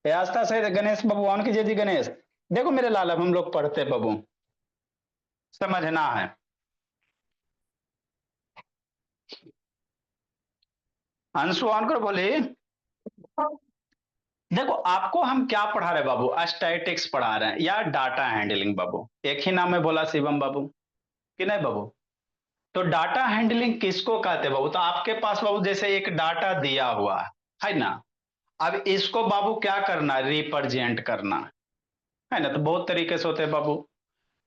ये आस्था से गणेश बाबू ऑन कीजिए जी गणेश। देखो मेरे लाल, अब हम लोग पढ़ते बाबू, समझना है। अंशु ऑन करो बोले। देखो आपको हम क्या पढ़ा रहे हैं बाबू, स्टैटिक्स पढ़ा रहे हैं या डाटा हैंडलिंग बाबू, एक ही नाम में बोला शिवम बाबू कि नहीं बाबू। तो डाटा हैंडलिंग किसको कहते हैं बाबू, तो आपके पास बाबू जैसे एक डाटा दिया हुआ है ना, अब इसको बाबू क्या करना, रिप्रेजेंट करना है ना। तो बहुत तरीके से होते हैं बाबू।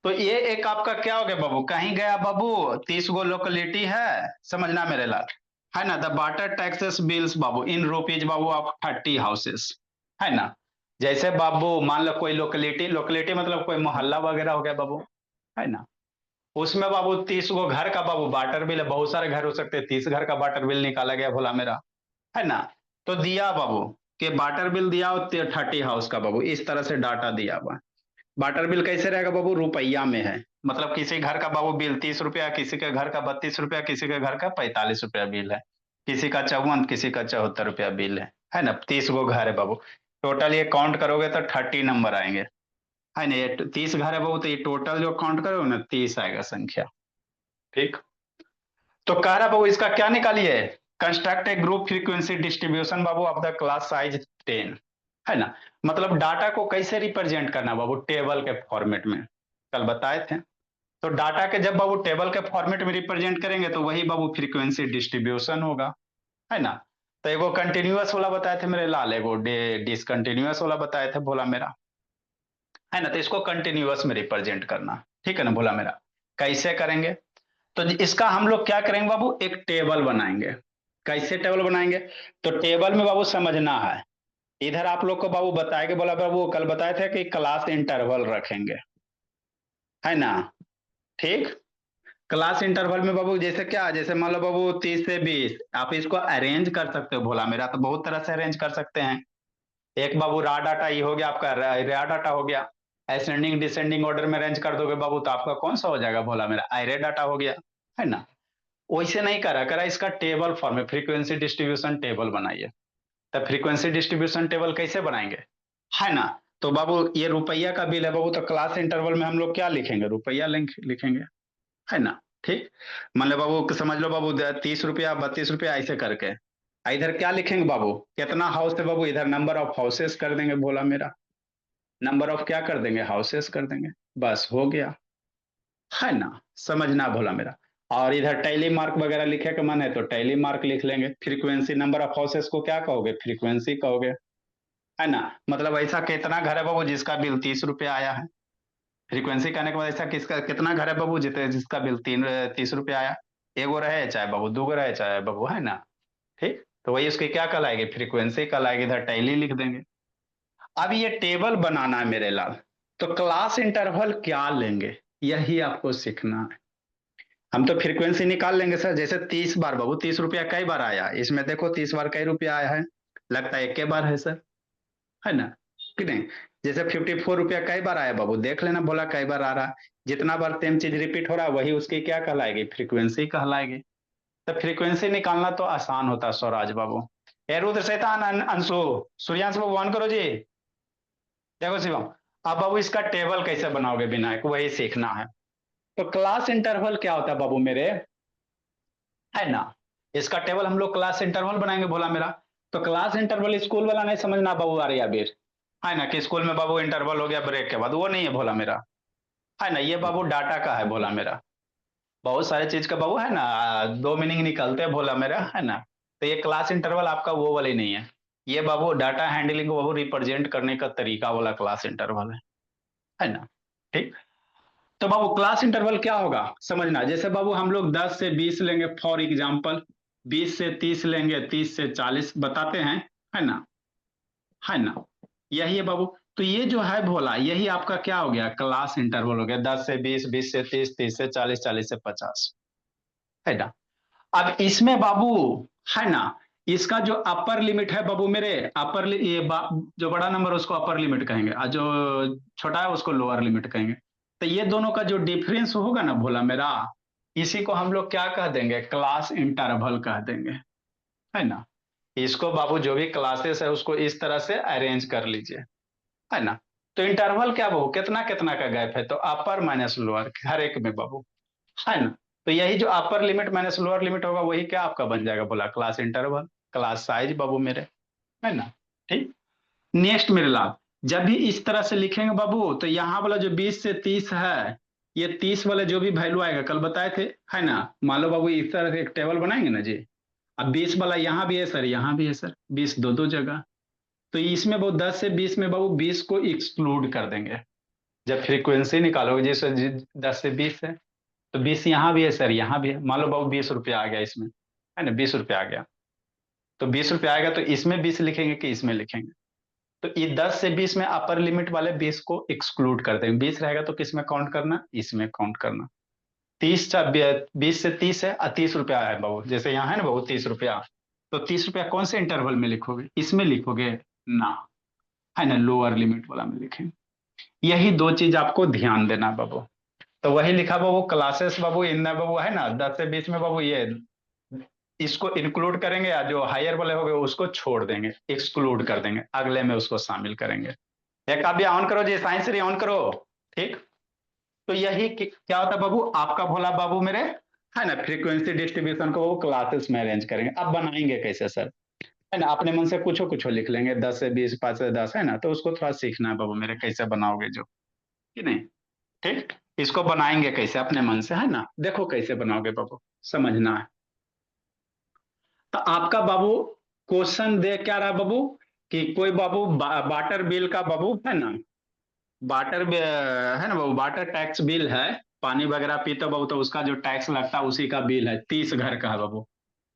तो ये एक आपका क्या हो गया बाबू, कहीं गया बाबू, 30 गो लोकेलिटी है, समझना मेरे लाल, है ना। The water taxes bills Babu in rupees Babu of 30 houses, है ना। जैसे बाबू मान लो कोई लोकेलिटी, लोकेलिटी मतलब कोई मोहल्ला वगैरह हो गया बाबू, है ना। उसमें बाबू 30 गो घर का बाबू वाटर बिल है, बहुत सारे घर हो सकते हैं, 30 घर का वाटर बिल निकाला गया भोला मेरा, है ना। तो दिया बाबू कि वाटर बिल दिया 30 हाउस का बाबू, इस तरह से डाटा दिया हुआ। वाटर बिल कैसे रहेगा बाबू, रुपया में है, मतलब किसी घर का बाबू बिल 30 रुपया, किसी के घर का 32 रुपया, किसी के घर का 45 रुपया बिल है, किसी का 54, किसी का 74 रुपया बिल है ना। 30 गो घर है बाबू, टोटल ये काउंट करोगे तो 30 नंबर आएंगे, है ना। ये 30 घर है बाबू, तो ये टोटल जो काउंट करोगे ना 30 आएगा संख्या। ठीक। तो कह रहा बाबू इसका क्या निकालिए, construct A group frequency distribution Babu of the class size 10, है ना। मतलब डाटा को कैसे रिप्रेजेंट करना बाबू, टेबल के फॉर्मेट में, कल बताए थे। तो डाटा के जब बाबू टेबल के फॉर्मेट में रिप्रेजेंट करेंगे तो वही बाबू फ्रीक्वेंसी डिस्ट्रीब्यूशन होगा, है ना। तो एगो कंटिन्यूअस वाला बताए थे मेरे लाल, एगो डिसकंटिन्यूअस वाला बताए थे भोला मेरा, है ना। तो इसको कंटिन्यूअस में रिप्रेजेंट करना, ठीक है ना भोला मेरा। कैसे करेंगे, तो इसका हम लोग क्या करेंगे बाबू, एक टेबल बनाएंगे। कैसे टेबल बनाएंगे, तो टेबल में बाबू समझना है, इधर आप लोग को बाबू बताएंगे, बोला बाबू कल बताए थे कि क्लास इंटरवल रखेंगे, है ना। ठीक। क्लास इंटरवल में बाबू जैसे क्या, जैसे मान लो बाबू 30 से 20, आप इसको अरेंज कर सकते हो भोला मेरा, तो बहुत तरह से अरेंज कर सकते हैं। एक बाबू रा डाटा ये हो गया आपका, रा डाटा हो गया। असेंडिंग डिसेंडिंग ऑर्डर में अरेंज कर दोगे बाबू तो आपका कौन सा हो जाएगा भोला मेरा, एरे डाटा हो गया, है ना। वैसे नहीं करा करा इसका टेबल फॉर्म में, फ्रीक्वेंसी डिस्ट्रीब्यूशन टेबल बनाइए। तब फ्रीक्वेंसी डिस्ट्रीब्यूशन टेबल कैसे बनाएंगे, है ना। तो बाबू ये रुपया का बिल है बाबू, तो क्लास इंटरवल में हम लोग क्या लिखेंगे, रुपया लिखेंगे, है ना। ठीक। मान लो बाबू समझ लो बाबू 30 रुपया 32 रुपया ऐसे करके, इधर क्या लिखेंगे बाबू, कितना हाउस है बाबू, इधर नंबर ऑफ हाउसेस कर देंगे बोला मेरा, नंबर ऑफ क्या कर देंगे, हाउसेस कर देंगे, बस हो गया, है ना। समझना भोला मेरा। और इधर टैली मार्क वगैरह लिखे का मन है तो टैली मार्क लिख लेंगे। फ्रीक्वेंसी नंबर ऑफ हाउसेस को क्या कहोगे, फ्रीक्वेंसी कहोगे, है ना। मतलब ऐसा कितना घर है बाबू जिसका बिल 30 रुपया आया है, फ्रीक्वेंसी कहने के बाद ऐसा किसका कितना घर है बाबू जितने जिसका बिल 30 रुपया आया, एगो रहे चाहे बाबू दूगो रहे चाहे बाबू, है ना। ठीक। तो वही उसकी क्या कहलाएगी, फ्रीक्वेंसी कहलाएगी, इधर टैली लिख देंगे। अब ये टेबल बनाना है मेरे लाल, तो क्लास इंटरवल क्या लेंगे, यही आपको सीखना है। हम तो फ्रीक्वेंसी निकाल लेंगे सर, जैसे 30 बार बाबू 30 रुपया कई बार आया, इसमें देखो 30 बार कई रुपया आया है, लगता है एक के बार है सर, है ना, कि नहीं। जैसे 54 रुपया कई बार आया बाबू, देख लेना बोला कई बार आ रहा, जितना बार सेम चीज रिपीट हो रहा है वही उसकी क्या कहलाएगी, फ्रीक्वेंसी कहलाएगी। तो फ्रीक्वेंसी निकालना तो आसान होता है स्वराज बाबू। ए रुद्र शैतान अंशु, सूर्यांश बाबू ऑन करो जी। देखो शिवम, अब बाबू इसका टेबल कैसे बनाओगे विनायक, वही सीखना है। तो क्लास इंटरवल क्या होता है बाबू मेरे, है ना। इसका टेबल हम लोग क्लास इंटरवल बनाएंगे बोला मेरा। तो क्लास इंटरवल स्कूल वाला नहीं समझना बाबू, आर्या बीर, है ना, कि स्कूल में बाबू इंटरवल हो गया ब्रेक के बाद, वो नहीं है भोला मेरा, है ना। ये बाबू डाटा का है भोला मेरा, बहुत सारे चीज का बाबू, है ना। दो मीनिंग निकलते हैं भोला मेरा, है ना। तो ये क्लास इंटरवल आपका वो वाली नहीं है, ये बाबू डाटा हैंडलिंग को बाबू रिप्रेजेंट करने का तरीका वाला क्लास इंटरवल है ना। ठीक। तो बाबू क्लास इंटरवल क्या होगा समझना, जैसे बाबू हम लोग 10 से 20 लेंगे फॉर एग्जाम्पल, 20 से 30 लेंगे, 30 से 40 बताते हैं, है ना, है ना। यही है बाबू। तो ये जो है भोला, यही आपका क्या हो गया, क्लास इंटरवल हो गया, 10 से 20, 20 से 30, 30 से 40, 40 से 50, है ना। अब इसमें बाबू, है ना, इसका जो अपर लिमिट है बाबू मेरे, जो बड़ा नंबर उसको अपर लिमिट कहेंगे और जो छोटा है उसको लोअर लिमिट कहेंगे। तो ये दोनों का जो डिफरेंस होगा ना भोला मेरा, इसी को हम लोग क्या कह देंगे, क्लास इंटरवल कह देंगे, है ना। इसको बाबू जो भी क्लासेस है उसको इस तरह से अरेंज कर लीजिए, है ना। तो इंटरवल क्या बाबू, कितना कितना का गैप है, तो अपर माइनस लोअर हर एक में बाबू, है ना। तो यही जो upper limit minus lower limit होगा वही क्या आपका बन जाएगा, बोला क्लास इंटरवल, क्लास साइज बाबू मेरे, है ना। ठीक। नेक्स्ट मेरे लाभ, जब भी इस तरह से लिखेंगे बाबू तो यहाँ वाला जो 20 से 30 है, ये 30 वाला जो भी वैल्यू आएगा कल बताए थे, है ना। मान लो बाबू इस तरह से एक टेबल बनाएंगे ना जी। अब 20 वाला यहाँ भी है सर, यहाँ भी है सर, 20 दो दो जगह। तो इसमें बाबू 10 से 20 में बाबू 20 को एक्सक्लूड कर देंगे। जब फ्रीक्वेंसी निकालोगे जैसे 10 से 20 है, तो 20 यहाँ भी है सर, यहाँ भी है। मान लो बाबू 20 रुपया आ गया इसमें, है ना, 20 रुपया आ गया। तो 20 रुपया आएगा तो इसमें 20 लिखेंगे कि इसमें लिखेंगे। तो ये 10 से 20 में अपर लिमिट वाले 20 को एक्सक्लूड कर देंगे। 20 रहेगा तो किस में काउंट करना, इसमें काउंट करना। 20 से 30 है, 30 रुपया है बाबू, जैसे यहाँ है ना बाबू 30 रुपया। तो 30 रुपया कौन से इंटरवल में लिखोगे, इसमें लिखोगे ना, है ना, लोअर लिमिट वाला में लिखेंगे। यही दो चीज आपको ध्यान देना बाबू। तो वही लिखा बाबू क्लासेस बाबू इन बाबू, है ना, 10 से 20 में बाबू ये इसको इंक्लूड करेंगे, या जो हायर वाले हो गए उसको छोड़ देंगे, एक्सक्लूड कर देंगे, अगले में उसको शामिल करेंगे। एक आप भी ऑन करो जी, साइंस री ऑन करो। ठीक। तो यही क्या होता है बाबू, आपका भोला बाबू मेरे, है ना, फ्रीक्वेंसी डिस्ट्रीब्यूशन को वो क्लासेस में अरेंज करेंगे। अब बनाएंगे कैसे सर, है ना, अपने मन से कुछ कुछ लिख लेंगे, 10 से 20, 5 से 10, है ना। तो उसको थोड़ा सीखना है बाबू मेरे, कैसे बनाओगे जो, कि नहीं। ठीक। इसको बनाएंगे कैसे अपने मन से, है ना, देखो कैसे बनाओगे बाबू, समझना है। तो आपका बाबू क्वेश्चन दे क्या रहा बाबू, कि कोई बाबू वाटर बिल का बाबू, है ना, वाटर है ना बाबू, वाटर टैक्स बिल है, पानी वगैरह पीते बाबू तो उसका जो टैक्स लगता है उसी का बिल है, 30 घर का है बाबू।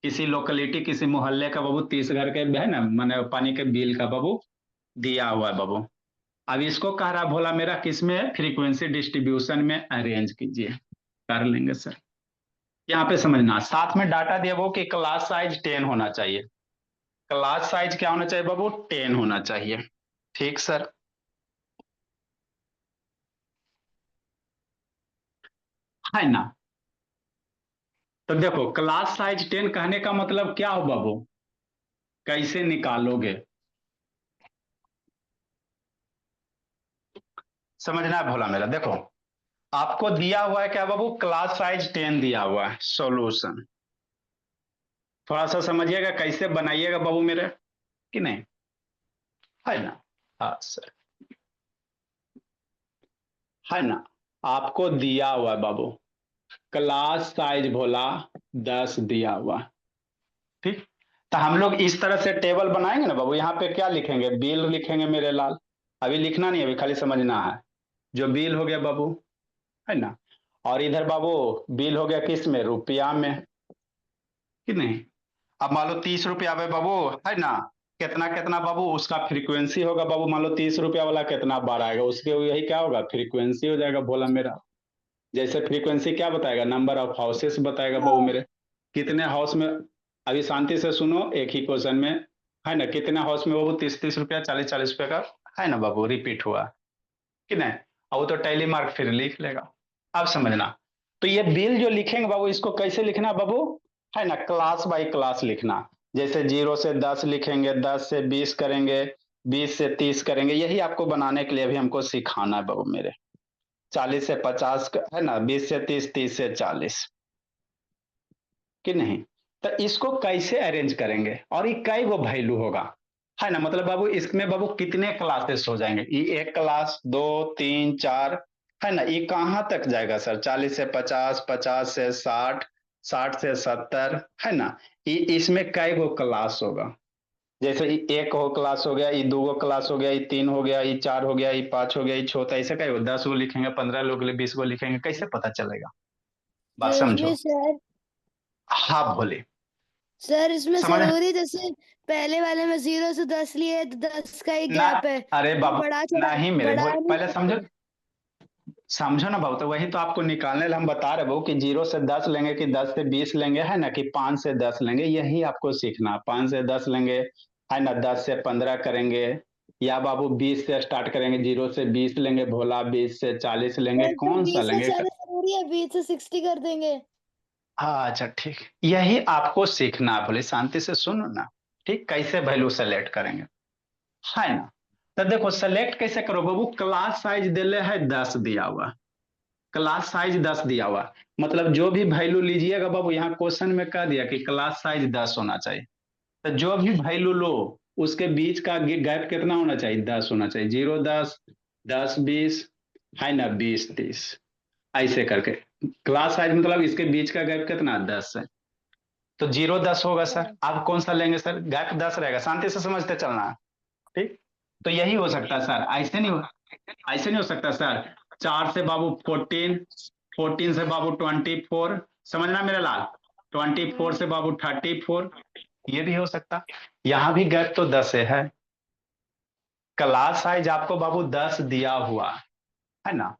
किसी लोकेलिटी किसी मोहल्ले का बाबू 30 घर के, है ना, मैंने पानी के बिल का बाबू दिया हुआ है बाबू। अब इसको कह रहा भोला मेरा किसमें, फ्रीक्वेंसी डिस्ट्रीब्यूशन में अरेंज कीजिए। कर लेंगे सर। यहाँ पे समझना, साथ में डाटा दिया वो कि क्लास साइज 10 होना चाहिए। क्लास साइज क्या होना चाहिए बाबू, 10 होना चाहिए। ठीक सर। है ना। तो देखो क्लास साइज 10 कहने का मतलब क्या हो बाबू, कैसे निकालोगे, समझना है भोला मेरा। देखो आपको दिया हुआ है क्या बाबू, क्लास साइज 10 दिया हुआ है, सॉल्यूशन थोड़ा सा समझिएगा कैसे बनाइएगा बाबू मेरे, कि नहीं, है ना। हाँ सर, है ना। आपको दिया हुआ है बाबू क्लास साइज भोला 10 दिया हुआ। ठीक। तो हम लोग इस तरह से टेबल बनाएंगे ना बाबू, यहाँ पे क्या लिखेंगे, बिल लिखेंगे मेरे लाल। अभी लिखना नहीं, अभी खाली समझना है। जो बिल हो गया बाबू, है ना। और इधर बाबू बिल हो गया किस में, रुपया में, कि नहीं। अब मान लो 30 रुपया में बाबू, है ना, कितना कितना बाबू उसका फ्रीक्वेंसी होगा बाबू। मान लो 30 रुपया वाला कितना बार आएगा, उसके यही क्या होगा, फ्रीक्वेंसी हो जाएगा बोला मेरा। जैसे फ्रीक्वेंसी क्या बताएगा, नंबर ऑफ हाउसेस बताएगा बाबू हाँ। मेरे, कितने हाउस में। अभी शांति से सुनो, एक ही क्वेश्चन में, है ना, कितने हाउस में बाबू 30 30 रुपया, 40 40 रुपया का, है ना बाबू, रिपीट हुआ, कि नहीं। अब वो तो टैली मार्क फिर लिख लेगा। अब समझना, तो ये बिल जो लिखेंगे बाबू इसको कैसे लिखना बाबू, है ना, क्लास बाय क्लास लिखना। जैसे 0 से 10 लिखेंगे, 10 से 20 करेंगे, 20 से 30 करेंगे। यही आपको बनाने के लिए अभी हमको सिखाना है बाबू मेरे। 40 से 50 है ना, 20 से 30, 30 से 40, कि नहीं। तो इसको कैसे अरेंज करेंगे और ये कई वो वैल्यू होगा, है ना, मतलब बाबू इसमें बाबू कितने क्लासेस हो जाएंगे, ये एक क्लास, दो, तीन, चार, है ना। ये कहाँ तक जाएगा सर, 40 से 50, 50 से 60, 60 से 70, है ना। ये इसमें कई गो क्लास होगा। जैसे ये एक हो क्लास हो गया, ये दो गो क्लास हो गया, ये तीन हो गया, ये चार हो गया, ये पांच हो गया, ये छह, ऐसे कई 10 गो लिखेंगे, 15 लोग 20 गो लिखेंगे, कैसे पता चलेगा, बात सर इसमें समझो। सर हाँ भोले, सर इसमें समझ। जरूरी, जैसे पहले वाले में 0 से 10 लिए तो 10 का ही ना, गैप है, अरे तो बाबू, नहीं मेरे बढ़ा बोल, नहीं पहले समझो, सकते। समझो ना बाबू, तो वही तो आपको निकालने हम बता रहे बाबू, कि 0 से 10 लेंगे कि 10 से 20 लेंगे, है ना, कि 5 से 10 लेंगे, यही आपको सीखना। 5 से 10 लेंगे, है ना, 10 से 15 करेंगे, या बाबू 20 से स्टार्ट करेंगे, 0 से 20 लेंगे भोला, 20 से 40 लेंगे, सर फिर कौन सा 20 से लेंगे। ज्यादा जरूरी है, 20 से 60 कर देंगे। हाँ अच्छा ठीक, यही आपको सीखना है, बोले शांति से सुनो ना। ठीक, कैसे वैल्यू सेलेक्ट करेंगे, है ना। तो देखो सेलेक्ट कैसे करो बाबू, क्लास साइज दिले है 10 दिया हुआ, क्लास साइज 10 दिया हुआ, मतलब जो भी वैल्यू लीजिएगा बाबू, यहाँ क्वेश्चन में कह दिया कि क्लास साइज 10 होना चाहिए, तो जो भी वैल्यू लो उसके बीच का गैप कितना होना चाहिए, 10 होना चाहिए, 0 10 10 20, है ना, 20 30, ऐसे करके क्लास साइज मतलब इसके बीच का गैप कितना 10 है, तो 0 10 होगा सर। आप कौन सा लेंगे सर, गैप 10 रहेगा, शांति से समझते चलना है, ठीक। तो यही हो सकता है सर, ऐसे नहीं हो सकता सर, 4 से बाबू 14, 14 से बाबू 24, समझना मेरा लाल, 24 से बाबू 34, ये भी हो सकता, यहां भी गैप तो 10 है। क्लास साइज आपको बाबू 10 दिया हुआ है ना,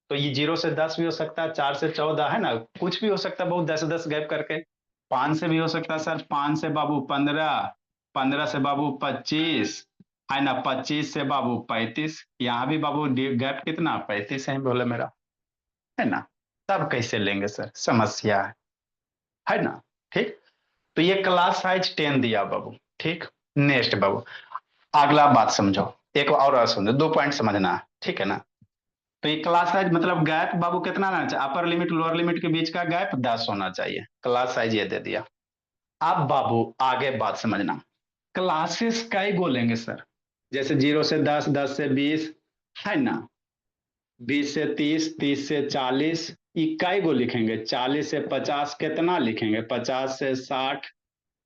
तो ये 0 से 10 भी हो सकता है, 4 से 14, है ना, कुछ भी हो सकता है बाबू, 10 10 गैप करके, 5 से भी हो सकता है सर, 5 से बाबू 15, 15 से बाबू 25, है ना, 25 से बाबू 35, यहाँ भी बाबू गैप कितना 35 है बोले मेरा, है ना। तब कैसे लेंगे सर, समस्या है ना, ठीक। तो ये क्लास साइज 10 दिया बाबू, ठीक। नेक्स्ट बाबू, अगला बात समझो, एक और समझो, 2 पॉइंट समझना है, ठीक है ना। तो ये क्लास साइज मतलब गैप बाबू कितना रहना चाहिए, अपर लिमिट लोअर लिमिट के बीच का गैप 10 होना चाहिए, क्लास साइज ये दे दिया। अब बाबू आगे बात समझना, क्लासेस कई बोलेंगे सर, जैसे 0 से 10, 10 से 20, है ना, 20 से 30, 30 से 40, इक्काई गो लिखेंगे, 40 से 50 कितना लिखेंगे, 50 से 60,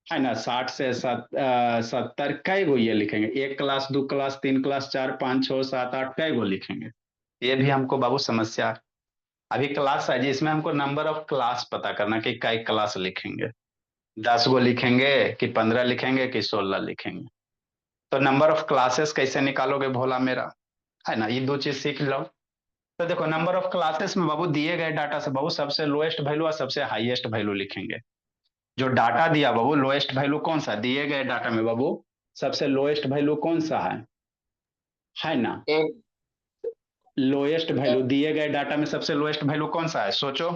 है ना, 60 से 70, कई गो ये लिखेंगे, 1 क्लास 2 क्लास 3 क्लास 4 5 6 7 8, कई गो लिखेंगे, ये भी हमको बाबू समस्या है। अभी क्लास है जी, इसमें हमको नंबर ऑफ क्लास पता करना कि कई क्लास लिखेंगे, 10 गो लिखेंगे कि 15 लिखेंगे कि 16 लिखेंगे। तो नंबर ऑफ क्लासेस कैसे निकालोगे भोला मेरा, है ना, ये 2 चीज सीख लो। तो देखो नंबर ऑफ क्लासेस में बाबू दिए गए डाटा से बाबू सबसे लोएस्ट वैल्यू और सबसे हाईएस्ट वैल्यू लिखेंगे। जो डाटा दिया बाबू, लोएस्ट वैल्यू कौन सा दिए गए डाटा में बाबू, सबसे लोएस्ट वैल्यू कौन सा है ना, लोएस्ट वैल्यू दिए गए डाटा में सबसे लोएस्ट वैल्यू कौन सा है, सोचो,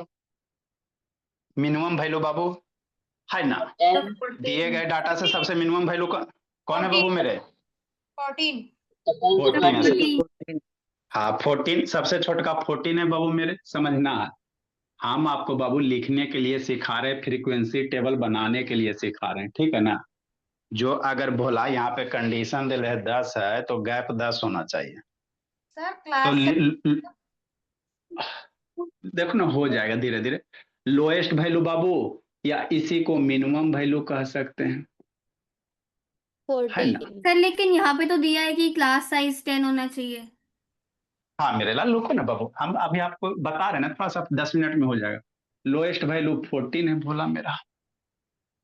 मिनिमम वैल्यू बाबू, है ना, दिए गए डाटा से सबसे मिनिमम वैल्यू कौन है बाबू मेरे, 14 14 है। हाँ 14, सबसे छोटा 14 है बाबू मेरे, समझना है। हम आपको बाबू लिखने के लिए सिखा रहे हैं, फ्रीक्वेंसी टेबल बनाने के लिए सिखा रहे हैं, ठीक है ना। जो अगर बोला यहाँ पे कंडीशन दे रहे 10 है तो गैप 10 होना चाहिए। सर तो क्लास देखो ना, हो जाएगा धीरे धीरे। लोएस्ट वैल्यू बाबू, या इसी को मिनिमम वैल्यू कह सकते हैं, है ना। 14। सर लेकिन यहाँ पे तो दिया है कि क्लास साइज 10 होना चाहिए। हाँ मेरे लाल रुको ना बाबू, हम अभी आपको बता रहे हैं ना, थोड़ा सा 10 मिनट में हो जाएगा। लोएस्ट वैल्यू 14 है बोला मेरा,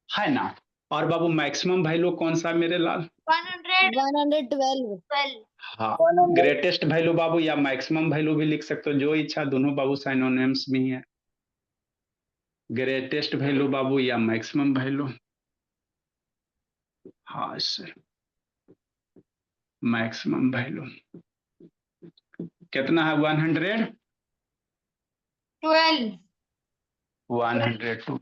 है ना। और बाबू मैक्सिमम वैल्यू कौन सा मेरे लाल, 112। हाँ ग्रेटेस्ट वैल्यू बाबू या मैक्सिमम वैल्यू भी लिख सकते हो, जो इच्छा, दोनों बाबू साइनोनिम्स भी है। ग्रेटेस्ट वैल्यू बाबू या मैक्सिमम वैल्यू, हाँ सर, मैक्सिमम वैल्यू कितना है, 100, 12 112।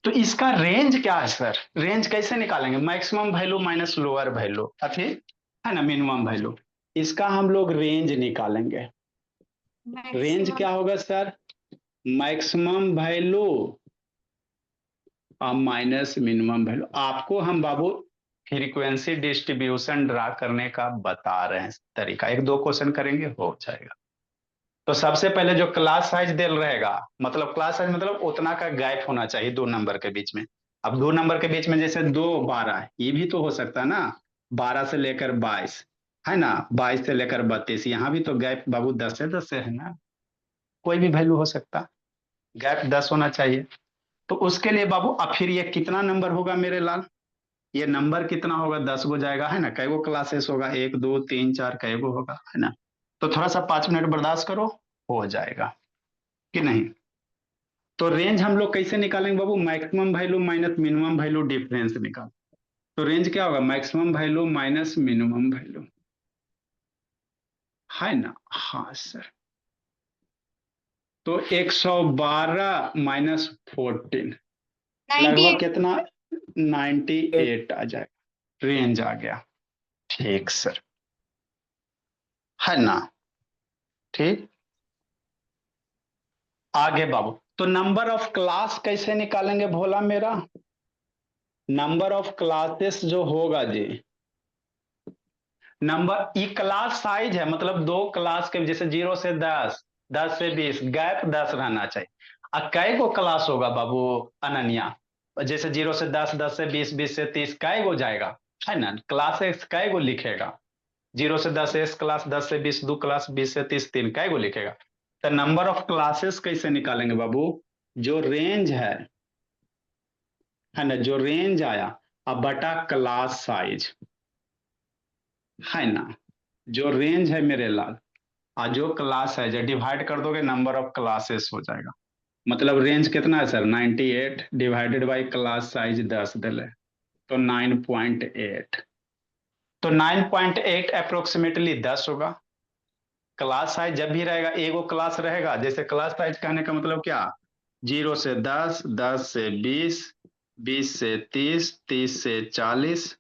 तो इसका रेंज क्या है सर, रेंज कैसे निकालेंगे, maximum value minus lower value अथी, है ना, मिनिमम वैल्यू, इसका हम लोग रेंज निकालेंगे। रेंज क्या होगा सर, मैक्सिमम वैल्यू और माइनस मिनिमम वैल्यू। आपको हम बाबू फ्रीक्वेंसी डिस्ट्रीब्यूशन ड्रा करने का बता रहे हैं तरीका, 1 2 क्वेश्चन करेंगे हो जाएगा। तो सबसे पहले जो क्लास साइज दिल रहेगा, मतलब क्लास साइज मतलब उतना का गैप होना चाहिए 2 नंबर के बीच में। अब 2 नंबर के बीच में जैसे 2 12, ये भी तो हो सकता है ना, 12 से लेकर 22, है ना, 22 से लेकर 32, यहाँ भी तो गैप बाबू 10 से 10 से है ना, कोई भी वैल्यू हो सकता, गैप 10 होना चाहिए। तो उसके लिए बाबू अब फिर ये कितना नंबर होगा मेरे लाल, ये नंबर कितना होगा, 10 गो जाएगा, है ना, कई गो क्लासेस होगा, 1 2 3 4 कई गो होगा, है ना। तो थोड़ा सा 5 मिनट बर्दाश्त करो, हो जाएगा कि नहीं। तो रेंज हम लोग कैसे निकालेंगे बाबू, maximum value minus minimum value difference निकाल। तो रेंज क्या होगा, maximum value minus minimum value, है ना, हाँ सर। तो 112 माइनस 14 लगभग 98 कितना, 98 आ जाएगा, रेंज आ गया। ठीक सर, है ना? ठीक, आगे बाबू, तो नंबर ऑफ क्लास कैसे निकालेंगे भोला मेरा? नंबर ऑफ क्लासेस जो होगा जी, नंबर ई क्लास साइज है, मतलब दो क्लास के, जैसे 0 से 10, 10 से 20, गैप 10 रहना चाहिए। अब कै गो क्लास होगा बाबू अनन्या? जैसे 0 से 10, 10 से 20, 20 से 30, कै गो जाएगा? है ना, क्लासेस कै गो लिखेगा? 0 से 10 एस क्लास, 10 से 20 दो क्लास, 20 से 30 तीन, कै गो लिखेगा? तो नंबर ऑफ क्लासेस कैसे निकालेंगे बाबू? जो रेंज है ना, जो रेंज आया, अब बटा क्लास साइज, है ना, जो रेंज है मेरे लाल, और जो क्लास है, जो डिवाइड कर दोगे नंबर ऑफ क्लासेस हो जाएगा। मतलब रेंज कितना है sir? 98 divided by class size 10 दिले, तो 9.8। तो 9.8 अप्रोक्सीमेटली 10 होगा। क्लास साइज जब भी रहेगा, एगो क्लास रहेगा, जैसे क्लास साइज कहने का मतलब क्या, 0 से 10, 10 से 20, 20 से 30, 30 से 40,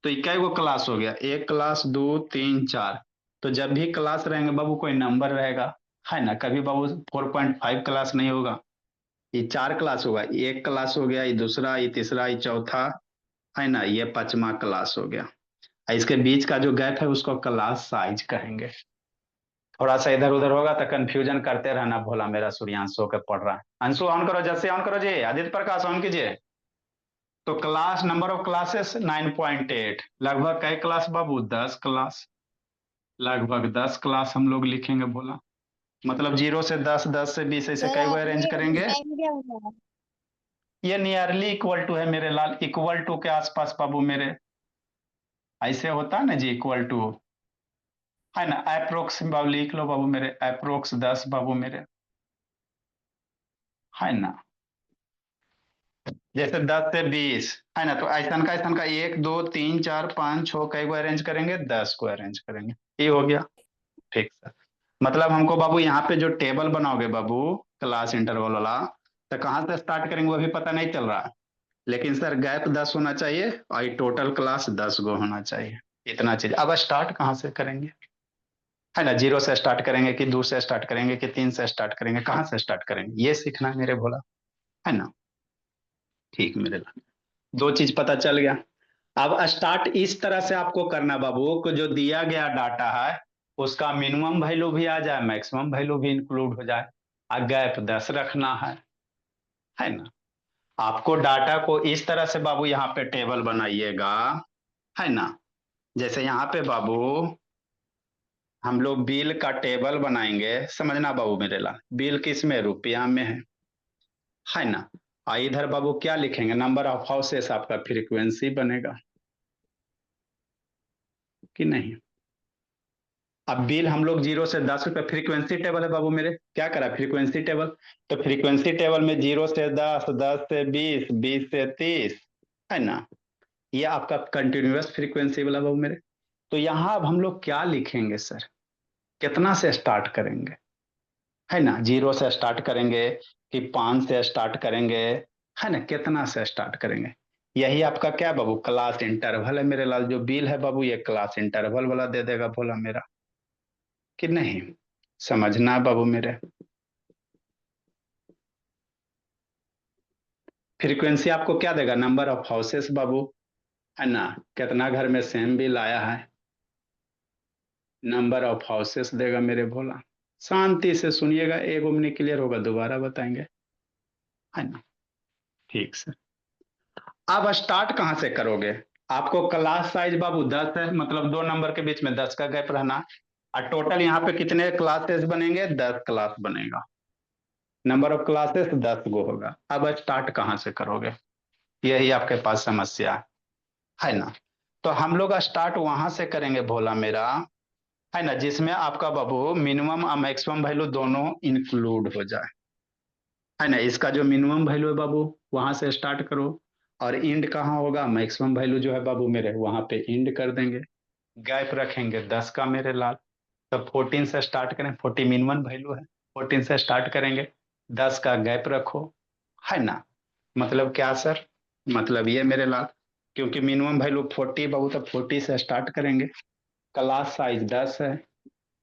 तो इक्कीस गो क्लास हो गया, एक क्लास, दो, तीन, चार। तो जब भी क्लास रहेंगे बाबू कोई नंबर रहेगा, है ना, कभी बाबू 4.5 क्लास नहीं होगा, ये 4 क्लास होगा, एक क्लास हो गया, ये दूसरा, ये तीसरा, ये चौथा, है ना, ये पांचवा क्लास हो गया। इसके बीच का जो गैप है उसको क्लास साइज कहेंगे। थोड़ा सा इधर उधर होगा तो कंफ्यूजन करते रहना भोला मेरा, सूर्यांशु होकर पढ़ रहा है। अंशु ऑन करो, जैसे ऑन करो जी, आदित्य प्रकाश ऑन कीजिए। तो क्लास, नंबर ऑफ क्लासेस 9.8, लगभग कई क्लास बाबू? 10 क्लास, लगभग 10 क्लास हम लोग लिखेंगे भोला। मतलब 0 से 10, 10 से 20, ऐसे सर कई गो आपने अरेंज करेंगे। टाइम क्या बताया? ये नियरली इक्वल टू है मेरे लाल, इक्वल टू के आसपास बाबू मेरे, ऐसे होता है ना जी, इक्वल टू, है ना, अप्रोक्स बाबू लिख लो बाबू मेरे, अप्रोक्स 10 बाबू मेरे, है ना, जैसे 10 से 20, है ना, तो ऐसा का 1, 2, 3, 4, 5, 6 कई को अरेंज करेंगे? 10 को अरेंज करेंगे। ये हो गया। ठीक सर, मतलब हमको बाबू यहाँ पे जो टेबल बनाओगे बाबू, क्लास इंटरवल वाला, तो कहाँ से स्टार्ट करेंगे वो भी पता नहीं चल रहा है, लेकिन सर गैप 10 होना चाहिए और ये टोटल क्लास 10 गो होना चाहिए, इतना चीज। अब स्टार्ट कहाँ से करेंगे, है ना, 0 से स्टार्ट करेंगे कि 2 से स्टार्ट करेंगे कि 3 से स्टार्ट करेंगे, कहाँ से स्टार्ट करेंगे, ये सीखना है मेरे भोला, है ना। ठीक मेरे लाल, दो चीज पता चल गया। अब स्टार्ट इस तरह से आपको करना बाबू को, जो दिया गया डाटा है उसका मिनिमम वैल्यू भी आ जाए, मैक्सिमम वैल्यू भी इंक्लूड हो जाए, और गैप 10 रखना है ना। आपको डाटा को इस तरह से बाबू यहाँ पे टेबल बनाइएगा, है ना, जैसे यहाँ पे बाबू हम लोग बिल का टेबल बनाएंगे, समझना बाबू मेरे लाल, बिल किस में? रुपया में है ना। और इधर बाबू क्या लिखेंगे? नंबर ऑफ हाउसेस, आपका फ्रीक्वेंसी बनेगा कि नहीं। अब बिल हम लोग 0 से 10 रुपए, फ्रीक्वेंसी टेबल है बाबू मेरे, क्या करा फ्रीक्वेंसी टेबल, तो फ्रीक्वेंसी टेबल में 0 से 10, 10 से 20, 20 से 30, है ना, ये आपका कंटिन्यूअस फ्रीक्वेंसी वाला बाबू मेरे। तो यहाँ अब हम लोग क्या लिखेंगे सर, कितना से स्टार्ट करेंगे, है ना, 0 से स्टार्ट करेंगे कि 5 से स्टार्ट करेंगे, है ना, कितना से स्टार्ट करेंगे? यही आपका क्या बाबू, क्लास इंटरवल है मेरे लाल, जो बिल है बाबू ये क्लास इंटरवल वाला दे देगा बोला मेरा, कि नहीं, समझना बाबू मेरे। फ्रीक्वेंसी आपको क्या देगा? नंबर ऑफ हाउसेस बाबू, है ना, कितना घर में सेम बिल आया है, नंबर ऑफ हाउसेस देगा मेरे भोला। शांति से सुनिएगा, एक उम्मीद क्लियर होगा, दोबारा बताएंगे, है ना। ठीक सर, अब स्टार्ट कहां से करोगे? आपको क्लास साइज बाबू 10 है, मतलब दो नंबर के बीच में 10 का गैप रहना, और टोटल यहाँ पे कितने क्लासेस बनेंगे? 10 क्लास बनेगा, नंबर ऑफ क्लासेस 10 गो होगा। अब स्टार्ट कहां से करोगे, यही आपके पास समस्या है ना। तो हम लोग स्टार्ट वहां से करेंगे भोला मेरा, है ना, जिसमें आपका बाबू मिनिमम और मैक्सिमम वैल्यू दोनों इंक्लूड हो जाए, है ना, इसका जो मिनिमम वैल्यू है बाबू वहां से स्टार्ट करो, और इंड कहाँ होगा, मैक्सिमम वैल्यू जो है बाबू मेरे वहां पे इंड कर देंगे, गैप रखेंगे 10 का मेरे लाल। तब 14 से स्टार्ट करें, 40 मिनिमम वैल्यू है, 14 से स्टार्ट करेंगे, 10 का गैप रखो, है ना। मतलब क्या सर, मतलब ये मेरे लाल, क्योंकि मिनिमम वैल्यू 40 बाबू, तो 40 से स्टार्ट करेंगे। क्लास साइज 10 है,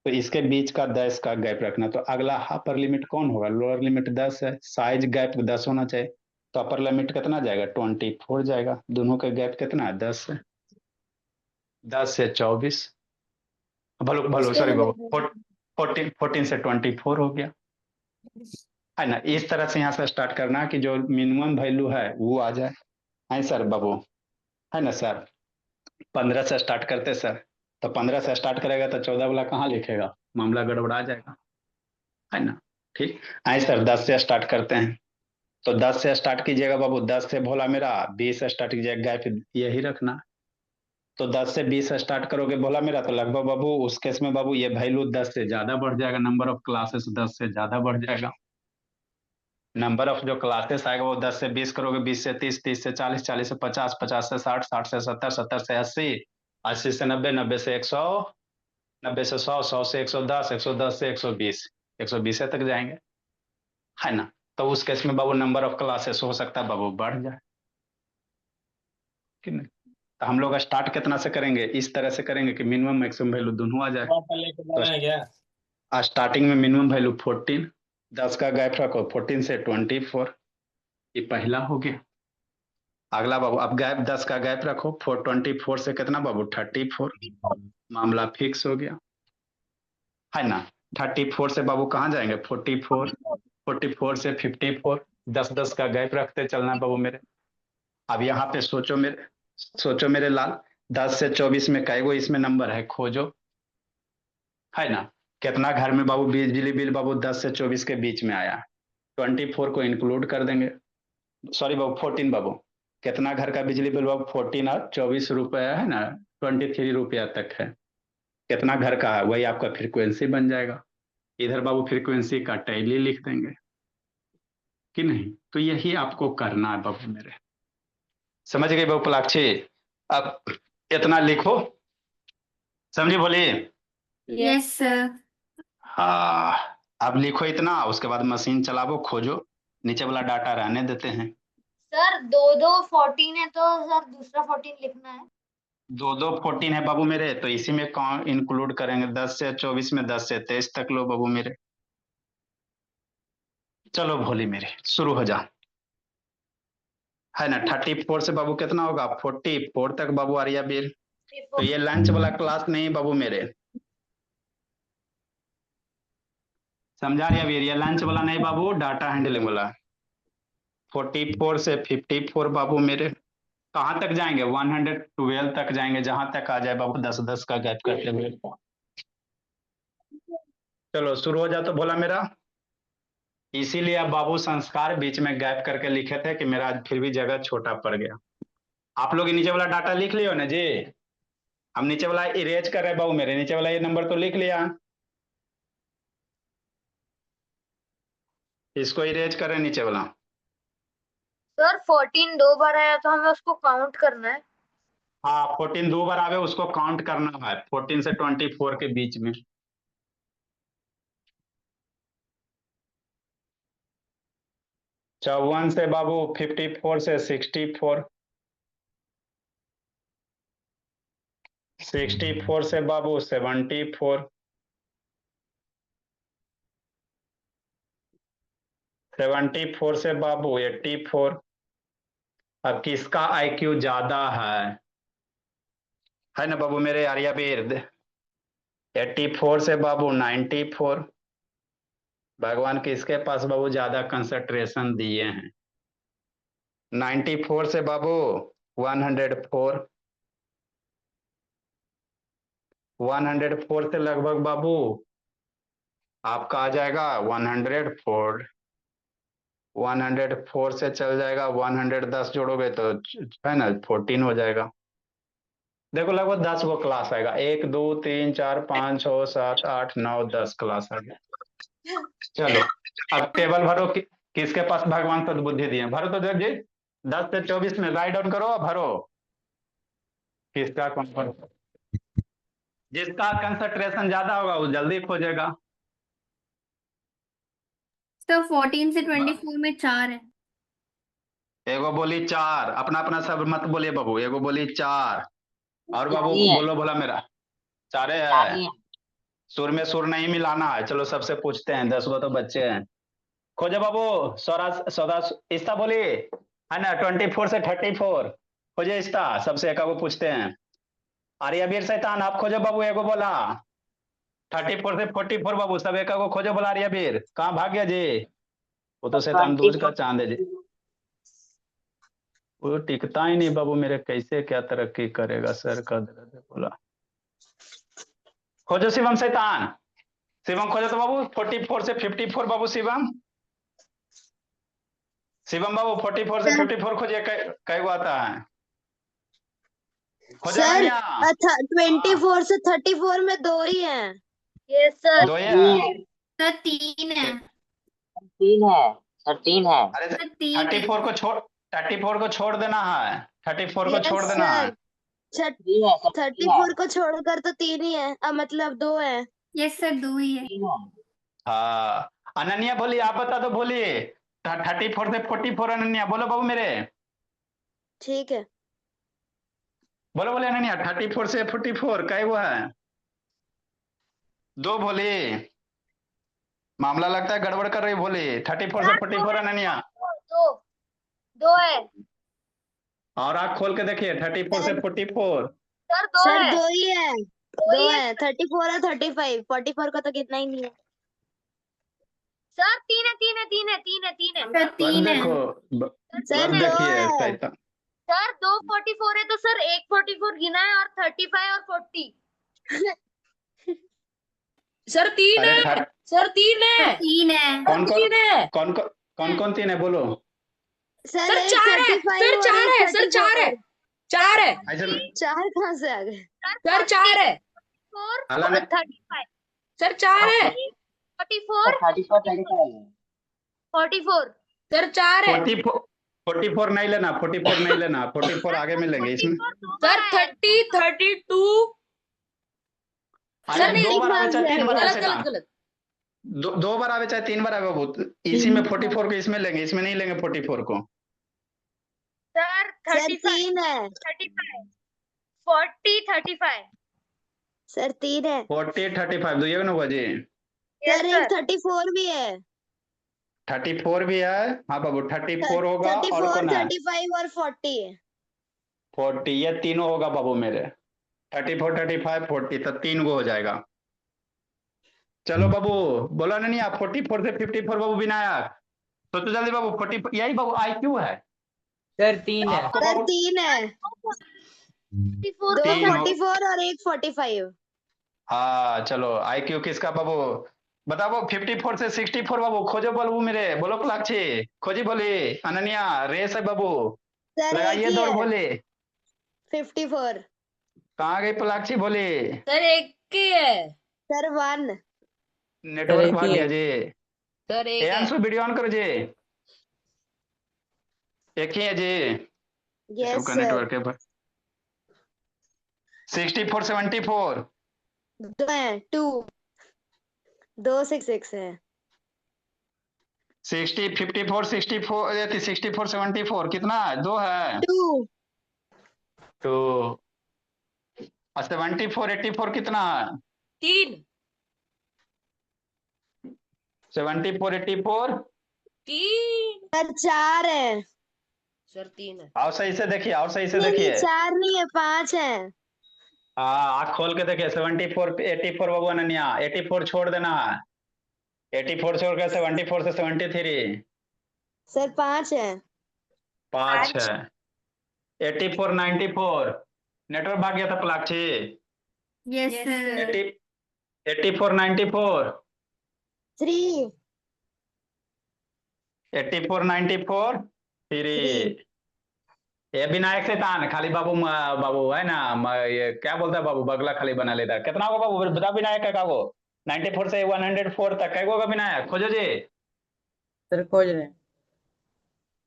तो इसके बीच का 10 का गैप रखना। तो अगला अपर लिमिट कौन होगा? लोअर लिमिट 10 है, साइज गैप 10 होना चाहिए, तो अपर लिमिट कितना जाएगा? 24 जाएगा। दोनों का गैप कितना है? 10 है। 10 से 24, भलो भलो इसके सॉरी अंदर बाबू, 14 से 24 हो गया, है ना। इस तरह से यहाँ से स्टार्ट करना कि जो मिनिमम वैल्यू है वो आ जाए। है सर बाबू, है ना सर। 15 से स्टार्ट करते सर, तो 15 से स्टार्ट करेगा तो 14 वाला कहाँ लिखेगा? मामला गड़बड़ा जाएगा, है ना। ठीक। आए सर 10 से स्टार्ट करते हैं, तो 10 से स्टार्ट कीजिएगा बाबू। 10 से भोला मेरा 20 से स्टार्ट कीजिएगा, गैप यही रखना। तो 10 से 20 स्टार्ट करोगे भोला मेरा, तो लगभग बाबू उस केस में बाबू ये वैल्यू 10 से ज्यादा बढ़ जाएगा, नंबर ऑफ क्लासेस 10 से ज्यादा बढ़ जाएगा। नंबर ऑफ जो क्लासेस आएगा वो 10 से 20 करोगे, 20 से 30, 30 से 40, 40 से 50, 50 से 60, 60 से 70, 70 से 80, 80 से 90, 90 से 100, 90 से 100, 100 से 110, 110 से 120, 120 तक जाएंगे, है ना। तो उस केस में बाबू नंबर ऑफ क्लासेस हो सकता है बाबू बढ़ जाए कि नहीं। तो हम लोग स्टार्ट कितना से करेंगे? इस तरह से करेंगे कि मिनिमम मैक्सिमम वैल्यू दोनों आ जाए। तो स्टार्टिंग में मिनिमम वैल्यू 14, 10 का गैप रखो, 14 से 24, ये पहला हो गया। अगला बाबू अब गैप 10 का गैप रखो, 424 से कितना बाबू? 34, मामला फिक्स हो गया, है ना। 34 से बाबू कहाँ जाएंगे? 44, 44 से 54, 10 10 का गैप रखते चलना बाबू मेरे। अब यहाँ पे सोचो मेरे लाल, 10 से 24 में कई गो इसमें नंबर है, खोजो, है ना। कितना घर में बाबू बिजली बिल बाबू 10 से 24 के बीच में आया? 24 को इंक्लूड कर देंगे, सॉरी बाबू 14 बाबू। कितना घर का बिजली बिल बाबू? 14 और 24 रुपया, है ना, 23 रुपया तक है। कितना घर का है वही आपका फ्रीक्वेंसी बन जाएगा। इधर बाबू फ्रीक्वेंसी का टैली लिख देंगे कि नहीं। तो यही आपको करना है बाबू मेरे, समझ गए बाबू पलाक्षी। अब इतना लिखो, समझी बोलिए। Yes sir. हाँ, अब लिखो इतना, उसके बाद मशीन चलावो, खोजो, नीचे वाला डाटा रहने देते हैं। सर दो दो 14 है तो सर दूसरा 14 लिखना है। दो दो 14 है बाबू मेरे, तो इसी में कौन इंक्लूड करेंगे? 10 से 24 में 10 से 23 तक लो बाबू मेरे। चलो भोली मेरे शुरू हो जा, है ना। 34 से बाबू कितना होगा? 44 तक बाबू आर्या बीर। तो ये लंच वाला क्लास नहीं बाबू मेरे, समझा रही बीर, ये लंच वाला नहीं बाबू, डाटा हैंडलिंग वाला। 44 से 54 बाबू मेरे कहाँ तक जाएंगे? 112 तक जाएंगे, जहां तक आ जाए बाबू 10 10 का गैप करते हुए। चलो शुरू हो जा तो बोला मेरा। इसीलिए अब बाबू संस्कार बीच में गैप करके लिखे थे कि मेरा आज फिर भी जगह छोटा पड़ गया। आप लोग नीचे वाला डाटा लिख लियो ना जी। हम नीचे वाला इरेज कर रहे बाबू मेरे, नीचे वाला ये नंबर तो लिख लिया, इसको इरेज कर रहे नीचे वाला। सर 14 दो बार आया तो हमें उसको काउंट करना है। हाँ 14 दो बार आवे उसको काउंट करना है, 14 से 24 के बीच में। चौवन से बाबू 54 से 64, 64 से बाबू 74, 74 से बाबू 84। अब किसका आईक्यू ज्यादा है ना बाबू मेरे आर्यावीर? 84 से बाबू 94, भगवान किसके पास बाबू ज्यादा कंसंट्रेशन दिए हैं? 94 से बाबू 104, 104 से लगभग बाबू आपका आ जाएगा 104, 104 से चल जाएगा 110 जोड़ोगे तो है ना 14 हो जाएगा। देखो लगभग 10 वो क्लास आएगा, 1 2 3 4 5 6 7 8 9 10 क्लास आ गया। चलो अब टेबल भरो किसके पास भगवान सद्बुद्धि दिए, भरो तो जग जी। 10 से 24 में राइट डाउन करो, भरो किसका कौन, जिसका कंसंट्रेशन ज्यादा होगा वो जल्दी खोजेगा। सर 14 से 24 में 4 है। एगो बोली 4, अपना अपना सब मत बोलिए बाबू, एगो बोली 4। और बाबू चार ही है। बोलो भला मेरा। 4 चार है। ही है। सुर में सुर नहीं मिलाना है। चलो सबसे पूछते हैं, 10 गो तो बच्चे हैं। खोजो बाबू। सौदा सौदा इस्ता बोलिए, है ना, 24 से 34। खोजे इस्ता, सबसे एक को पूछते हैं। आर्यवीर शैतान आप खोजो बाबू, एगो बोला। 34 से 44 बाबू, सब एक को खोजो बोला। आर्यवीर कहाँ भाग गया जी? वो तो शैतान दूज का 24। चांद है जी। वो टिकता ही नहीं बाबू मेरे, कैसे क्या तरक्की करेगा, सर का दर्द है बोला। खोजो शिवम शैतान। शिवम खोजो तो बाबू, 44 से 54 बाबू शिवम। शिवम बाबू 44 से सर 54 खोजिए, कै गो आता है? खोजो सर अनन्या। हाँ 24 से 34 में 2 ही हैं। Yes sir. दो ही नहीं है। है। सर 3 है। 3 है सर, 3 है। अरे सर 3 है। 34 को छोड़, 34 को छोड़ देना है। 34 को यस छोड़ देना है। सर 3 है सर, 3 है। 34 को छोड़कर तो 3 ही है, मतलब 2 है। यस सर 2 ही है। 3 है। हाँ अनन्या बोलिए, आप बता दो, बोलिए। 34 से 44 अनन्या बोलो बाबू मेरे। ठीक है बोलो बोले अनन्या, 34 से 44 कै वो है? 2 बोली। मामला लगता है गड़बड़ कर रही, बोली 34 से 44 अनन्या। दो दो है और आँख खोल के देखिए, 34 से 44। सर, दो सर है 2 ही है, दो 2 ही है है। 34 और 35, 44 का तो कितना ही नहीं है। सर। तीन है तीन है तीन है तीन है तीन है सर बस 3 है। देखो, सर बस 2 देखिए है। शैतान। सर। 2 44 है तो सर एक 44 गिना है और 35 और 40। सर 3 अरे है। सर 3 सर है। 3 है। सर कौन कौन 3 है। कौन कौन कौन कौन 3 है बोलो? सर सर एक 4 है। 35 सर और 4 एक है। सर 4 है। 34। 4 है। ऐसे 4 कहाँ से आ गए? सर 4 है। 4 अल्लाह ने 35 सर 4 है। 44 34 35 है। 44। सर 4 है। 44, 44 नहीं लेना, 44 नहीं लेना, 44 आगे मिलेंगे इसमें। 44 दो सर बार आया है। 30 32। अरे सर नहीं, 2 बार आवे कहाँ चाहे से आ 3 बार आवे गए? गलत गलत शैतान। गलत। 2 बार आवे चाहे 3 बार आवे बाबू, इसी में 44 को इसमें लेंगे, इसमें नहीं लेंगे 44 को। सर सर 35 3 है। 35 40 35। सर 3 है। 40 35 दो ये ना हुआ जी। यस सर एक सर। 34 भी है। 34 भी है। हाँ बाबू 34 होगा, और 34, कौन है? 35 और 40 है। 40, ये तीनों होगा बाबू मेरे। 34 35 40, तो 3 गो हो जाएगा। चलो बाबू, बोलो ना नहीं आप, 44 से 54 बाबू विनायक। तो जल्दी बाबू, 40 यही बाबू IQ है सर 3 है। आपको सर बाबू। 3 है, 44 2 तीन हो। 44 और एक 45। हाँ चलो, IQ किसका बाबू? बताओ बाबू, 54 से 64 बाबू खोजो बाबू मेरे, बोलो पलाक्षी। खोजी बोली। अनन्या रेस है बाबू, सर एक लगाइए ही दौड़ है, बोली। 54। कहाँ गई पलाक्षी बोली? सर एक ही है। सर 1। नेटवर्क एक भाग ही गया है। जी। सर ए एक है। अंशु वीडियो ऑन करो जी। एक ही है जी। यस सबका सर। नेटवर्क है पर। 64 74। 2 है, 2 2 6 है। 60 54 64 64 74 कितना है? 2 है। 2 तो 74 84 कितना है? 3 74 84। 3। सर 4 है। सर 3 है। और सही से देखिए, और सही से नहीं नहीं, देखिए। 4 नहीं है, 5 है। हाँ आँख खोल के देखिए, 74 84 बाबू अनन्या, 84 छोड़ देना है। 84 छोड़ के 74 से 73। सर 5 है। 5 है। 84 94। नेटवर्क भाग गया था पलाक्षी। Yes sir. 80 84 94। 3 84 94 3। 3 ये विनायक शैतान खाली बाबू, बाबू है ना, ये क्या बोलता है बाबू, बगला खाली बना लेता है। कितना होगा बाबू बता, विनायक का वो 94 से 104 तक क्या होगा विनायक? खोजो जी। सर खोज रहे हैं।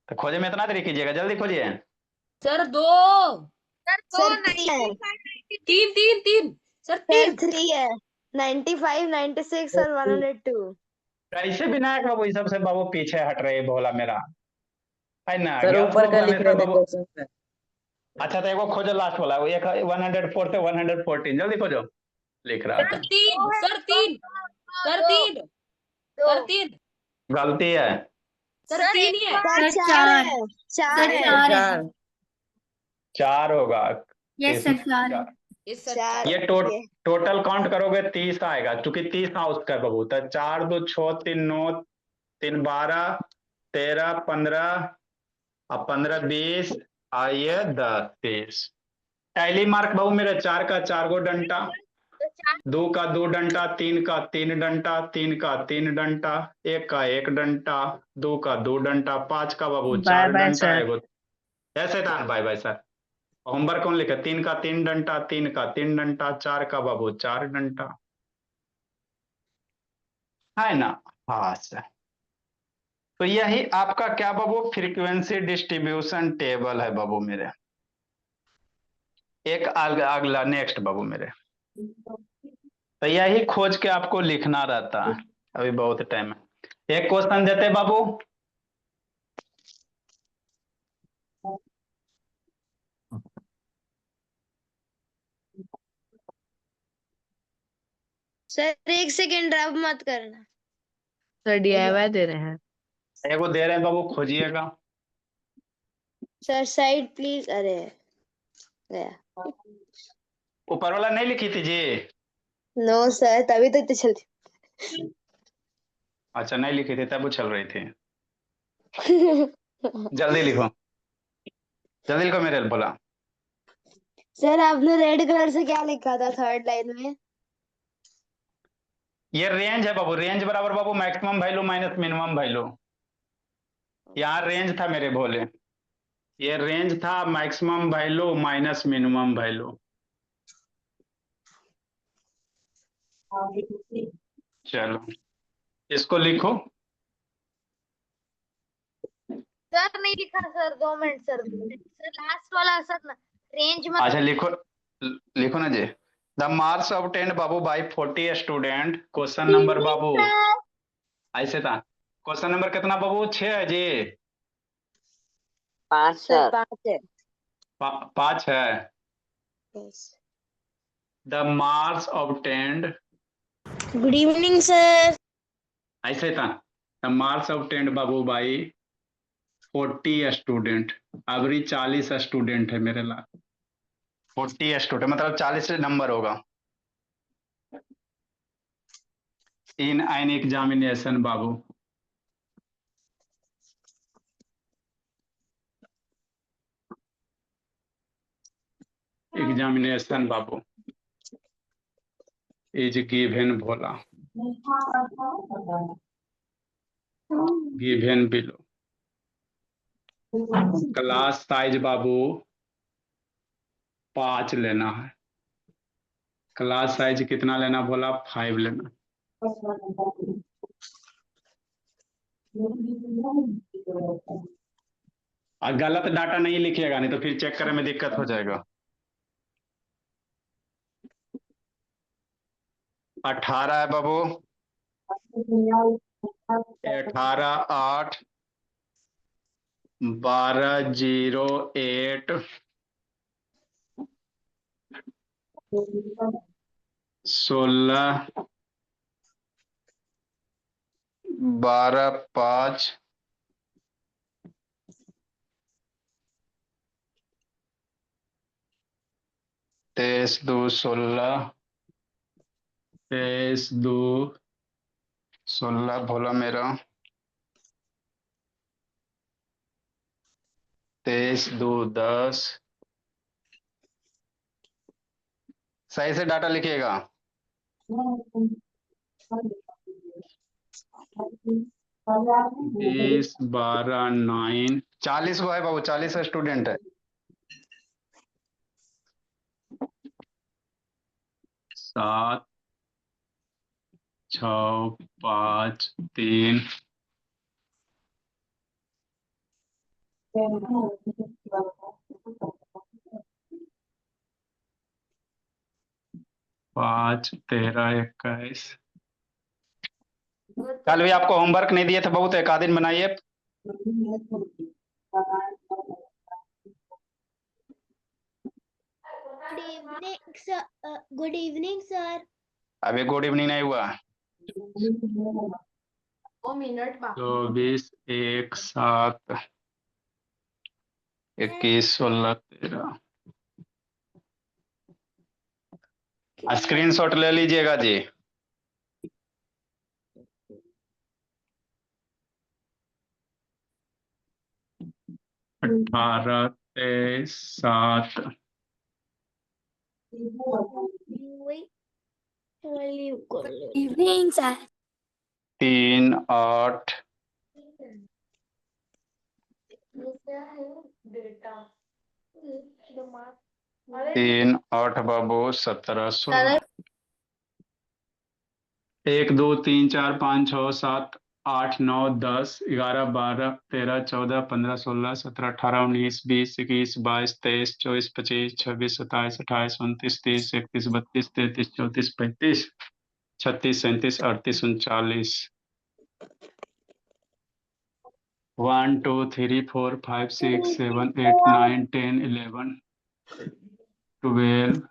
तो खोजे में इतना देरी कीजिएगा, जल्दी खोजिए। सर 2। सर सर 3 है। 3 3 3। Sir sir 3। 3 है, 95 96 और 102। कैसे विनायक बाबू इस सबसे बाबू पीछे हट रहे भोला मेरा? है ना सर गैस ऊपर का बबल लिख हमेशा रहे थे बाबू। क्वेश्चन में। अच्छा तो एगो खोजो लास्ट वाला, वो एक 104 से 114 जल्दी खोजो, लिख रहा सर था। तीन, सर तीन, सर तीन, सर तीन, गलती है। सर तीन ही है। सर सर चार चार। है, चार सर है, चार है। चार। 4 होगा यस सर, चार है। इसमें। इस सर चार ये ये टोटल काउंट करोगे 30 आएगा, क्योंकि 30 हाउस का बबू तो 4 2 6 3 9 3 12 13 15 और 15 20 आइए 10 30। टैली मार्क बबू मेरे 4 का 4 गो डंटा, 2 का 2 डंटा, 3 का 3 डंटा, 3 का 3 डंटा, 1 का 1 डंटा, 2 का 2 डंटा, 5 का बाबू 4 डंटा एगो। ऐसे था बाय बाय सर। होमवर्क कौन लिखे? 3 का 3 डंटा, 3 का 3 डंटा, 4 का बाबू 4 डंटा, है ना? हाँ सर। तो यही आपका क्या बाबू फ्रीक्वेंसी डिस्ट्रीब्यूशन टेबल है बाबू मेरे। एक अगला नेक्स्ट बाबू मेरे, तो यही खोज के आपको लिखना रहता है। अभी बहुत टाइम है। एक क्वेश्चन देते बाबू। सर 1 सेकेंड रब मत करना। सर DIY दे रहे हैं। एगो दे रहे हैं बाबू, खोजिएगा। सर साइड प्लीज, अरे गया। ऊपर वाला नहीं लिखी थी जी? नो सर, तभी तो इतनी जल्दी। अच्छा नहीं लिखी थी तब वो चल रही थी। जल्दी लिखो, जल्दी लिखो मेरे बोला। सर आपने रेड कलर से क्या लिखा था थर्ड लाइन में? ये रेंज है बाबू, रेंज बराबर बाबू maximum value minus minimum value. यहाँ रेंज था मेरे भोले, ये रेंज था maximum value minus minimum value. चलो इसको लिखो। सर नहीं लिखा sir, 2 minute sir, sir last वाला सर ना, रेंज मत। अच्छा लिखो, लिखो ना जी। द मार्क्स ऑब्टेन्ड बाबू बाई 40 स्टूडेंट। क्वेश्चन नंबर बाबू ऐसे था। क्वेश्चन नंबर कितना बाबू? 6 है जी। 5 सर सर। 5 है। 5 है। Yes. The marks obtained, good evening sir. ऐसे था। द मार्क्स ऑब्टेन्ड बाबू बाई 40 स्टूडेंट। अबरी 40 स्टूडेंट है मेरे ला। 40 स्टूडेंट मतलब 40 नंबर होगा। इन एन एग्जामिनेशन बाबू। एग्जामिनेशन बाबू इज गिवन भोला, गिवन बिलो। क्लास साइज बाबू 5 लेना है। क्लास साइज कितना लेना बोला? 5 लेना। और गलत डाटा नहीं लिखिएगा, नहीं तो फिर चेक करने में दिक्कत हो जाएगा। 18 है बाबू, 18 8 12 08 16 12 5 23 2 16 23 2 16 भोला मेरा 23 2 10। सही से डाटा लिखिएगा। 20 12 9 40 को है बाबू, 40 स्टूडेंट है। 7 6 5 3 5 13 21। कल भी आपको होमवर्क नहीं दिए थे बहुत, एक आध दिन बनाइए। Good evening sir. अभी गुड इवनिंग नहीं हुआ। 2 मिनट बाकी। 24 1 7 21 16 13 स्क्रीनशॉट ले लीजिएगा जी। 18 23 7 इवनिंग सर। 3 8 3 8 बाबू 17 16 1 2 3 4 5 6 7 8 9 10 11 12 13 14 15 16 17 18 19 20 21 22 23 24 25 26 27 28 29 30 31 32 33 34 35 36 37 38 39 1 2 3 4 5 6 7 8 9 10 11 12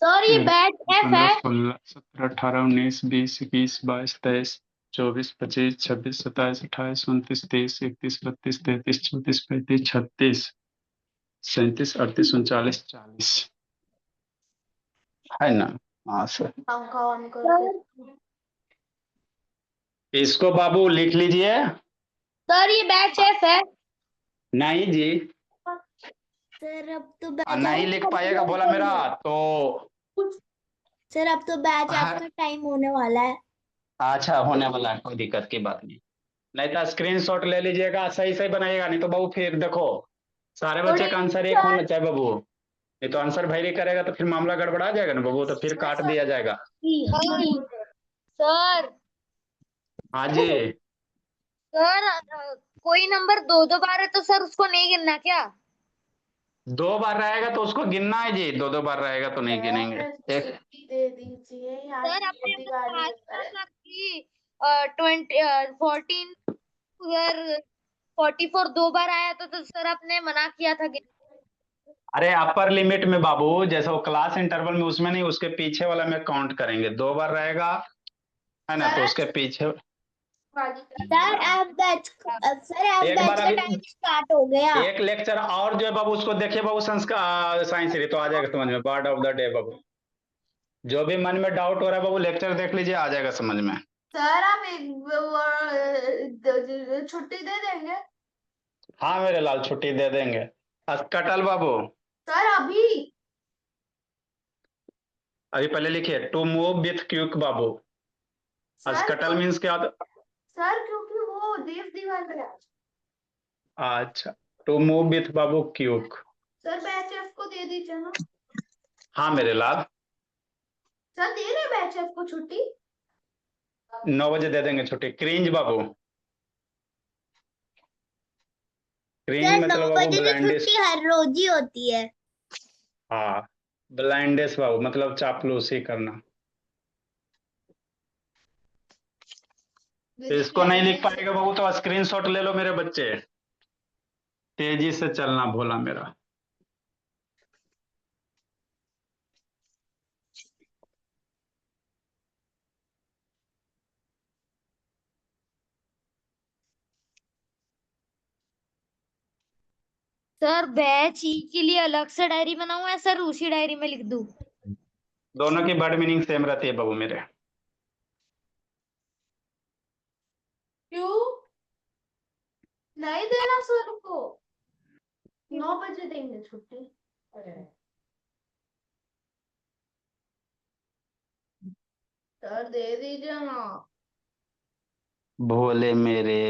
सर ये बैच एफ 15 है। 16 17 18 19 20 21 22 23 24 25 26 27 28 29 30 31 32 33 34 35 36 37 38 39 40 है ना। हाँ सर। पंखा ऑन करके। इसको बाबू लिख लीजिए। सर ये बैच एफ है। नहीं जी, सर अब तो नहीं लिख पाएगा बोला मेरा तो। सर अब तो बैच हाँ। आपका टाइम होने वाला है। अच्छा होने वाला है, कोई दिक्कत की बात नहीं। नहीं तो स्क्रीनशॉट ले लीजिएगा, सही सही बनाइएगा, नहीं तो बाबू फिर देखो सारे बच्चे का आंसर एक होना चाहिए बाबू। नहीं तो आंसर भाई करेगा तो फिर मामला गड़बड़ा जाएगा ना बाबू, तो फिर काट दिया जाएगा। सर हाँ जी। सर कोई नंबर 2 बार है तो सर उसको नहीं गिनना क्या? 2 बार रहेगा तो उसको गिनना है जी, 2 बार रहेगा तो नहीं गिनेंगे। एक दे दीजिए यार, सर आपने छोटी तो गाड़ी कहा लेकर था है। सर कि 14 अगर 44 2 बार आया तो सर आपने मना किया था कि अरे अपर लिमिट में बाबू, जैसे वो क्लास इंटरवल में उसमें नहीं, उसके पीछे वाला में काउंट करेंगे। 2 बार रहेगा है ना, तो उसके पीछे सर आप बैच सर आप एक बैच बार का अभी टाइम स्टार्ट हो गया। एक लेक्चर और जो है बाबू उसको देखिए बाबू, संस्कार साइंस तो आ जाएगा समझ में। पार्ट ऑफ द डे बाबू, जो भी मन में डाउट हो रहा है बाबू लेक्चर देख लीजिए, आ जाएगा समझ में। सर आप एक छुट्टी दे देंगे? हाँ मेरे लाल छुट्टी दे देंगे। कटल बाबू सर अभी अभी पहले लिखिए टू मूव विथ क्यूक बाबू। अस्कटल मीन्स क्या होता? सर क्योंकि वो देव दीवार है। अच्छा, टू मूव विथ बाबू क्यूक। सर बैच एफ को दे दीजिए ना। हाँ मेरे लाल, सर दे रहे बैच एफ को छुट्टी। 9 बजे दे देंगे छुट्टी। क्रिंज बाबू, क्रिंज सर 9 मतलब बाबू बजे तो ब्लाइंडिस। छुट्टी हर रोज ही होती है। हाँ ब्लाइंडिस बाबू मतलब चापलूसी करना। इसको नहीं लिख पाएगा बाबू तो स्क्रीनशॉट ले लो मेरे बच्चे। तेजी से चलना भोला मेरा। सर बैच ई के लिए अलग से डायरी बनाऊं या सर उसी डायरी में लिख दूं? दोनों की वर्ड मीनिंग सेम रहती है बाबू मेरे। क्यों नहीं देना सर को? 9 बजे देंगे छुट्टी। सर दे दीजिए ना। भोले मेरे,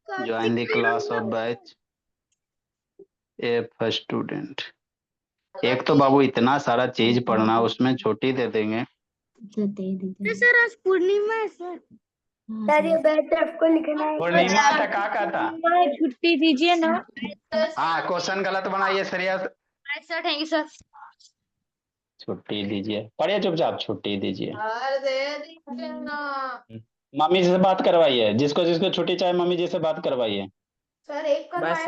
join the class of batch A first student. एक तो बाबू इतना सारा चीज पढ़ना, उसमें छुट्टी दे देंगे। सर आज पूर्णिमा है सर। सर ये बैच एफ को लिखना है। पूर्णिमा था का कहता? छुट्टी दीजिए ना। हाँ क्वेश्चन गलत बनाइए serious. Sir thank you sir. छुट्टी दीजिए, पढ़िए चुपचाप, छुट्टी दीजिए। सर दे दीजिए ना। मम्मी जी से बात करवाइए, जिसको जिसको छुट्टी चाहिए मम्मी जी से बात करवाइए। सर एक बस